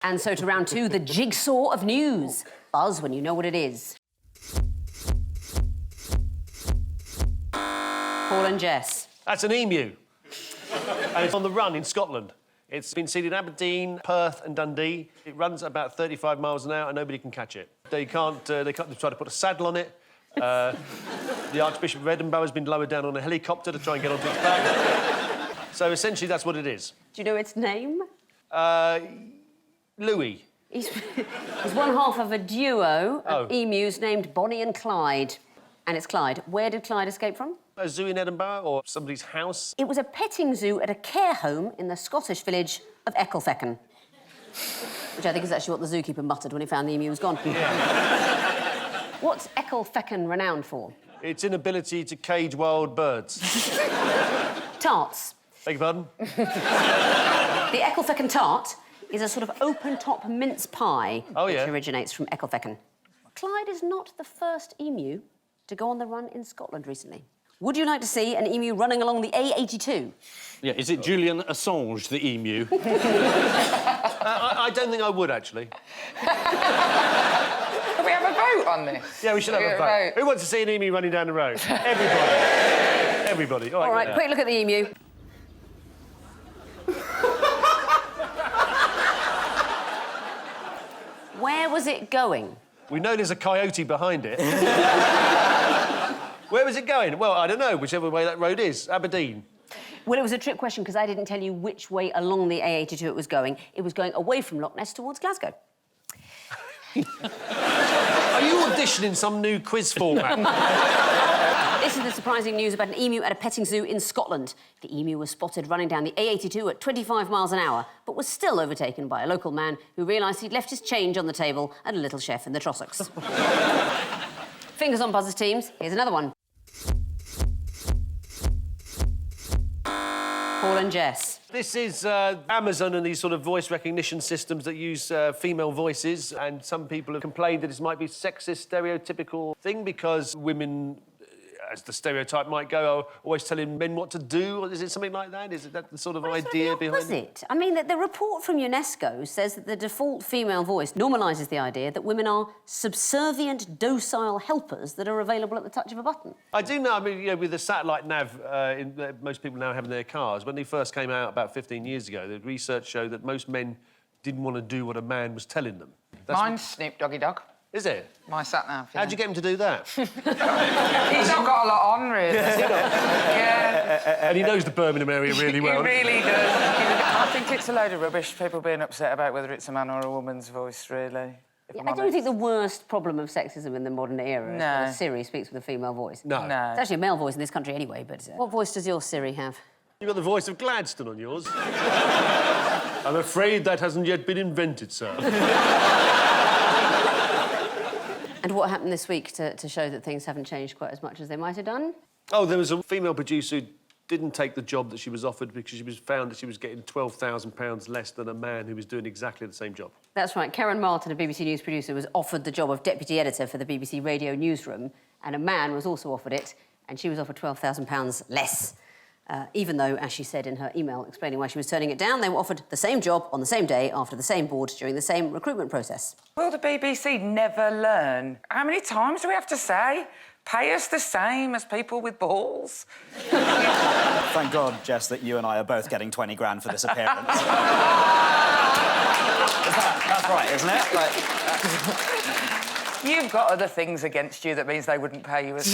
And so to round two, the jigsaw of news. Buzz when you know what it is. Paul and Jess. That's an emu. And it's on the run in Scotland. It's been seen in Aberdeen, Perth and Dundee. It runs at about 35 miles an hour and nobody can catch it. They can't try to put a saddle on it. The Archbishop of Edinburgh has been lowered down on a helicopter to try and get onto its back. So essentially that's what it is. Do you know its name? Louis. He's one half of a duo of emus named Bonnie and Clyde. And it's Clyde. Where did Clyde escape from? A zoo in Edinburgh or somebody's house? It was a petting zoo at a care home in the Scottish village of Ecclefechan. Which I think is actually what the zookeeper muttered when he found the emu was gone. Yeah. What's Ecclefechan renowned for? Its inability to cage wild birds. Tarts. Beg your pardon? The Ecclefechan tart is a sort of open-top mince pie which originates from Ecclefechan. Clyde is not the first emu to go on the run in Scotland recently. Would you like to see an emu running along the A82? Yeah, is it Julian Assange, the emu? I don't think I would, actually. Can we have a vote on this? Yeah, we should have a vote. Who wants to see an emu running down the road? Everybody. Everybody. All right, quick look at the emu. Where was it going? We know there's a coyote behind it. Where was it going? Well, I don't know, whichever way that road is. Aberdeen. Well, it was a trick question because I didn't tell you which way along the A82 it was going. It was going away from Loch Ness towards Glasgow. Are you auditioning some new quiz format? This is the surprising news about an emu at a petting zoo in Scotland. The emu was spotted running down the A82 at 25 miles an hour, but was still overtaken by a local man who realised he'd left his change on the table and a little chef in the Trossachs. Fingers on buzzers, teams. Here's another one. Paul and Jess. This is Amazon and these sort of voice recognition systems that use female voices, and some people have complained that this might be a sexist, stereotypical thing because women, as the stereotype might go, are always telling men what to do. Is it something like that? Is it that the sort of idea behind it? I mean, the report from UNESCO says that the default female voice normalises the idea that women are subservient, docile helpers that are available at the touch of a button. I do know, I mean, you know, with the satellite nav most people now have in their cars, when they first came out about 15 years ago, the research showed that most men didn't want to do what a man was telling them. Mine's Snoop Doggy Dog. Is it? My sat-nav, yeah. How'd you get him to do that? He's not got a lot on, really. Yeah. And he knows the Birmingham area really well. He really does. I think it's a load of rubbish, people being upset about whether it's a man or a woman's voice, really. Yeah, I don't think the worst problem of sexism in the modern era is that Siri speaks with a female voice. No. It's actually a male voice in this country anyway, but... What voice does your Siri have? You've got the voice of Gladstone on yours. I'm afraid that hasn't yet been invented, sir. And what happened this week to show that things haven't changed quite as much as they might have done? Oh, there was a female producer who didn't take the job that she was offered because she was found that she was getting £12,000 less than a man who was doing exactly the same job. That's right. Karen Martin, a BBC News producer, was offered the job of deputy editor for the BBC Radio newsroom, and a man was also offered it, and she was offered £12,000 less. Even though, as she said in her email explaining why she was turning it down, they were offered the same job on the same day after the same board during the same recruitment process. Will the BBC never learn? How many times do we have to say? Pay us the same as people with balls. Thank God, Jess, that you and I are both getting 20 grand for this appearance. That's right, isn't it? You've got other things against you that means they wouldn't pay you as